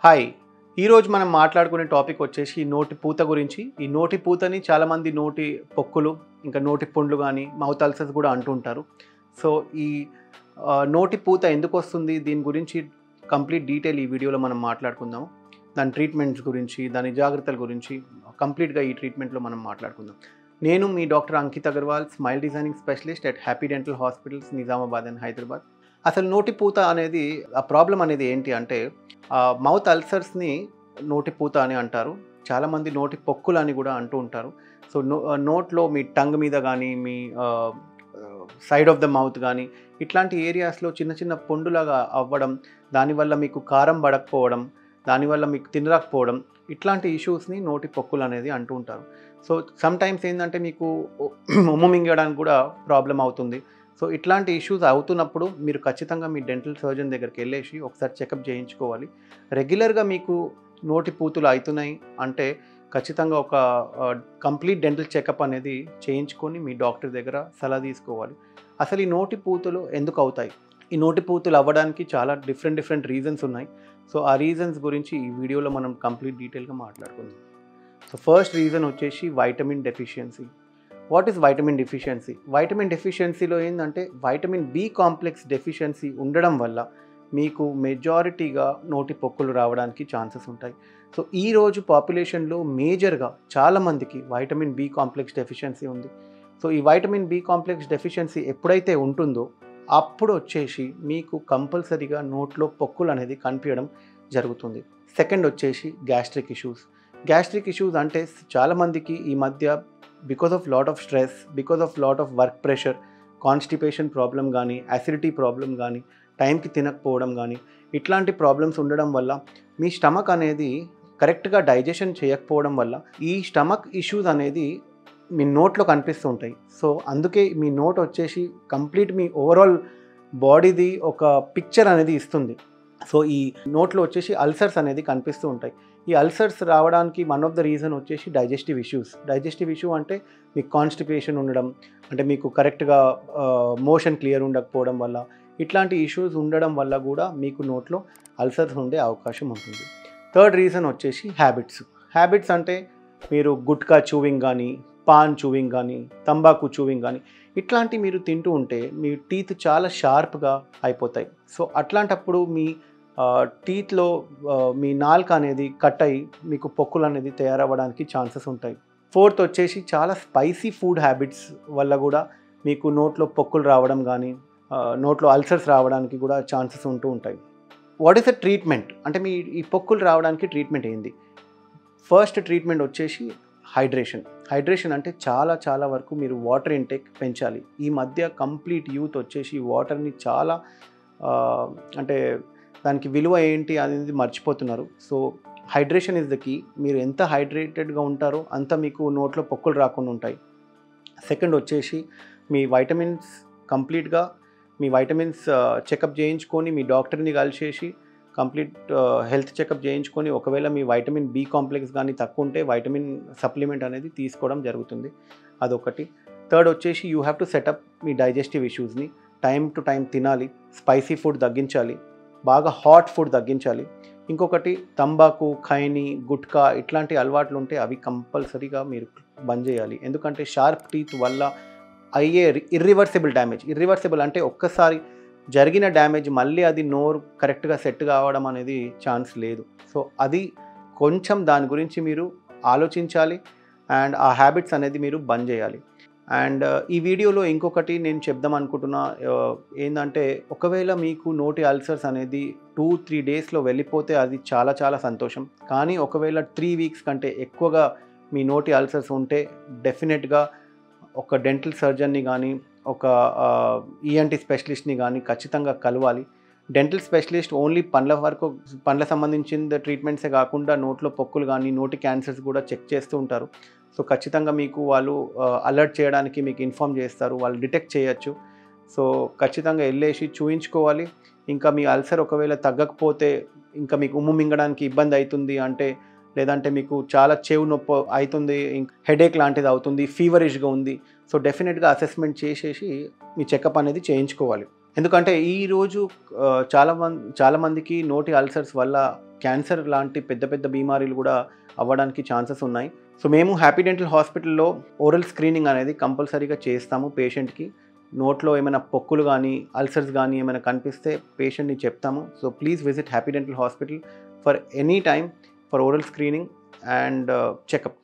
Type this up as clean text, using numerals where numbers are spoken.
Hi! ఈరోజు మనం మాట్లాడుకునే టాపిక్ వచ్చేసి నోటి పూత గురించి. ఈ నోటి పూతని చాలామంది నోటి పొక్కులు, ఇంకా నోటి పుండ్లు గానీ, మౌత్ అల్సర్స్ గూడా అంటుంటారు. సో, ఈ నోటి పూత ఎందుకొస్తుంది? దీని గురించి కంప్లీట్ డీటెయిల్ ఈ వీడియోలో మనం మాట్లాడుకుందాం. దాని ట్రీట్మెంట్స్ గురించి, దాని జాగ్రత్తల గురించి కంప్లీట్‌గా ఈ ట్రీట్మెంట్‌లో మనం మాట్లాడుకుందాం. నేను మీ doctor Ankit Agarwal, smile designing specialist at happy dental hospitals, Nizamabad and Hyderabad. అసలు నోటి పూత అనేది ఆ ప్రాబ్లమ్ అనేది ఏంటి అంటే మౌత్ అల్సర్స్‌ని నోటి పూత అని అంటారు. చాలామంది నోటి పొక్కులని గూడా అంటూ ఉంటారు. సో, నోట్లో మీ టంగ్ మీద గానీ, మీ సైడ్ ఆఫ్ ద మౌత్ గానీ, ఇట్లాంటి ఏరియాస్‌లో చిన్న చిన్న పుండులాగా అవ్వడం, దానివల్ల మీకు కారం పడకపోవడం, దానివల్ల మీకు తినరాకపోవడం, ఇట్లాంటి ఇష్యూస్‌ని నోటి పొక్కులనేది అంటూ ఉంటారు. సో, సమ్‌టైమ్స్ ఏందంటే మీకు ఉమ్ము మింగడానికి కూడా ప్రాబ్లమ్ అవుతుంది. సో, ఇట్లాంటి ఇష్యూస్ అవుతున్నప్పుడు మీరు ఖచ్చితంగా మీ డెంటల్ సర్జన్ దగ్గరికెళ్ళేసి ఒకసారి చెకప్ చేయించుకోవాలి. రెగ్యులర్‌గా మీకు నోటి పూతులు అయితున్నాయి అంటే ఖచ్చితంగా ఒక కంప్లీట్ డెంటల్ చెకప్ అనేది చేయించుకొని మీ డాక్టర్ దగ్గర సలహా తీసుకోవాలి. అసలు ఈ నోటి పూతలు ఎందుకు అవుతాయి? ఈ నోటి పూతలు అవ్వడానికి చాలా డిఫరెంట్ రీజన్స్ ఉన్నాయి. సో, ఆ రీజన్స్ గురించి ఈ వీడియోలో మనం కంప్లీట్ డీటెయిల్‌గా మాట్లాడుకుందాం. సో, ఫస్ట్ రీజన్ వచ్చేసి vitamin deficiency. What is vitamin deficiency? Vitamin డెఫిషియన్సీలో ఏందంటే వైటమిన్ బి కాంప్లెక్స్ డెఫిషియన్సీ ఉండడం వల్ల మీకు మెజారిటీగా నోటి పొక్కులు రావడానికి ఛాన్సెస్ ఉంటాయి. సో, ఈరోజు పాపులేషన్‌లో మేజర్‌గా చాలామందికి వైటమిన్ బి కాంప్లెక్స్ డెఫిషియన్సీ ఉంది. సో, ఈ వైటమిన్ బి కాంప్లెక్స్ డెఫిషియన్సీ ఎప్పుడైతే ఉంటుందో అప్పుడు వచ్చేసి మీకు కంపల్సరీగా నోట్లో పొక్కులు అనేది కనిపియడం జరుగుతుంది. సెకండ్ వచ్చేసి గ్యాస్ట్రిక్ ఇష్యూస్. గ్యాస్ట్రిక్ ఇష్యూస్ అంటే చాలామందికి ఈ మధ్య because of lot of stress, because of lot of work pressure, constipation problem గానీ, అసిడిటీ ప్రాబ్లమ్ గానీ, టైంకి తినకపోవడం గానీ, ఇట్లాంటి ప్రాబ్లమ్స్ ఉండడం వల్ల మీ స్టమక్ అనేది కరెక్ట్‌గా డైజెషన్ చేయకపోవడం వల్ల ఈ స్టమక్ ఇష్యూస్ అనేది మీ నోట్లో కనిపిస్తూ ఉంటాయి. సో, అందుకే మీ నోట్ వచ్చేసి కంప్లీట్ మీ ఓవరాల్ బాడీది ఒక పిక్చర్ అనేది ఇస్తుంది. సో, ఈ నోట్లో వచ్చేసి అల్సర్స్ అనేది కనిపిస్తూ ఉంటాయి. ఈ అల్సర్స్ రావడానికి వన్ ఆఫ్ ద రీజన్ వచ్చేసి డైజెస్టివ్ ఇష్యూస్. డైజెస్టివ్ ఇష్యూ అంటే మీకు కాన్‌స్టిపేషన్ ఉండడం, అంటే మీకు కరెక్ట్‌గా మోషన్ క్లియర్ ఉండకపోవడం వల్ల, ఇట్లాంటి ఇష్యూస్ ఉండడం వల్ల కూడా మీకు నోట్లో అల్సర్స్ ఉండే అవకాశం ఉంటుంది. థర్డ్ రీజన్ వచ్చేసి హ్యాబిట్స్. హ్యాబిట్స్ అంటే మీరు గుట్కా చూవింగ్ గానీ, పాన్ చూవింగ్ గానీ, తంబాకు చూవింగ్ గానీ, ఇట్లాంటివి మీరు తింటూ ఉంటే మీ టీత్ చాలా షార్ప్‌గా అయిపోతాయి. సో, అట్లాంటప్పుడు మీ టీత్‌లో మీ నాలుక అనేది కట్ అయ్యి మీకు పొక్కులు అనేది తయారవ్వడానికి ఛాన్సెస్ ఉంటాయి. ఫోర్త్ వచ్చేసి చాలా స్పైసీ ఫుడ్ హ్యాబిట్స్ వల్ల కూడా మీకు నోట్లో పొక్కులు రావడం కానీ, నోట్లో అల్సర్స్ రావడానికి కూడా ఛాన్సెస్ ఉంటూ ఉంటాయి. What is the treatment? అంటే మీ ఈ పొక్కులు రావడానికి ట్రీట్మెంట్ ఏంది? ఫస్ట్ ట్రీట్మెంట్ వచ్చేసి హైడ్రేషన్. హైడ్రేషన్ అంటే చాలా వరకు మీరు వాటర్ ఇంటేక్ పెంచాలి. ఈ మధ్య కంప్లీట్ యూత్ వచ్చేసి వాటర్‌ని చాలా అంటే దానికి విలువ ఏంటి అనేది మర్చిపోతున్నారు. So, hydration is the key. మీరు ఎంత హైడ్రేటెడ్‌గా ఉంటారో అంత మీకు నోట్లో పొక్కులు రాకుండా ఉంటాయి. సెకండ్ వచ్చేసి మీ వైటమిన్స్ కంప్లీట్‌గా మీ వైటమిన్స్ చెకప్ చేయించుకొని మీ డాక్టర్‌ని కలిసేసి కంప్లీట్ హెల్త్ చెకప్ చేయించుకొని ఒకవేళ మీ వైటమిన్ బి కాంప్లెక్స్ గానీ తక్కువ ఉంటే వైటమిన్ సప్లిమెంట్ అనేది తీసుకోవడం జరుగుతుంది. అదొకటి. థర్డ్ వచ్చేసి యూ హ్యావ్ టు సెటప్ మీ డైజెస్టివ్ ఇష్యూస్‌ని. టైమ్ టు టైమ్ తినాలి. స్పైసీ ఫుడ్ తగ్గించాలి. బాగా హాట్ ఫుడ్ తగ్గించాలి. ఇంకొకటి తంబాకు, ఖైనీ, గుట్కా ఇట్లాంటి అలవాట్లు ఉంటే అవి కంపల్సరీగా మీరు బంద్ చేయాలి. ఎందుకంటే షార్ప్ టీత్ వల్ల అయ్యే ఇర్రివర్సిబుల్ డ్యామేజ్. ఇర్రివర్సిబుల్ అంటే ఒక్కసారి జరిగిన డ్యామేజ్ మళ్ళీ అది నోరు కరెక్ట్‌గా సెట్ కావడం అనేది ఛాన్స్ లేదు. సో, అది కొంచెం దాని గురించి మీరు ఆలోచించాలి. అండ్ ఆ హ్యాబిట్స్ అనేది మీరు బంద్ చేయాలి. అండ్ ఈ వీడియోలో ఇంకొకటి నేను చెప్దాం అనుకుంటున్నా ఏందంటే ఒకవేళ మీకు నోటి అల్సర్స్ అనేది 2-3 డేస్‌లో వెళ్ళిపోతే అది చాలా సంతోషం. కానీ ఒకవేళ 3 వీక్స్ కంటే ఎక్కువగా మీ నోటి అల్సర్స్ ఉంటే డెఫినెట్‌గా ఒక డెంటల్ సర్జన్‌ని గానీ, ఒక ఈఎన్‌టీ స్పెషలిస్ట్‌ని గానీ ఖచ్చితంగా కలవాలి. డెంటల్ స్పెషలిస్ట్ ఓన్లీ పండ్ల సంబంధించిన ట్రీట్మెంట్సే కాకుండా నోట్లో పొక్కులు గానీ, నోటి క్యాన్సర్స్ కూడా చెక్ చేస్తూ ఉంటారు. సో, ఖచ్చితంగా మీకు వాళ్ళు అలర్ట్ చేయడానికి మీకు ఇన్ఫార్మ్ చేస్తారు. వాళ్ళు డిటెక్ట్ చేయొచ్చు. సో, ఖచ్చితంగా ఎళ్ళేసి చూయించుకోవాలి. ఇంకా మీ అల్సర్ ఒకవేళ తగ్గకపోతే, ఇంకా మీకు ఉమ్ము మింగడానికి ఇబ్బంది అయితుంది అంటే, లేదంటే మీకు చాలా చెవు నొప్పి అయితుంది, హెడేక్ లాంటిది అవుతుంది, ఫీవరిష్‌గా ఉంది. సో, డెఫినిట్‌గా అసెస్మెంట్ చేసేసి మీ చెకప్ అనేది చేయించుకోవాలి. ఎందుకంటే ఈరోజు చాలామందికి నోటి అల్సర్స్ వల్ల క్యాన్సర్ లాంటి పెద్ద పెద్ద బీమారీలు కూడా అవ్వడానికి ఛాన్సెస్ ఉన్నాయి. సో మేము హ్యాపీ డెంటల్ హాస్పిటల్‌లో ఓరల్ స్క్రీనింగ్ అనేది కంపల్సరీగా చేస్తాము పేషెంట్‌కి. నోట్లో ఏమైనా పొక్కులు గానీ, అల్సర్స్ గానీ ఏమైనా కనిపిస్తే పేషెంట్‌ని చెప్తాము. So please visit happy dental hospital for any time for oral screening and checkup.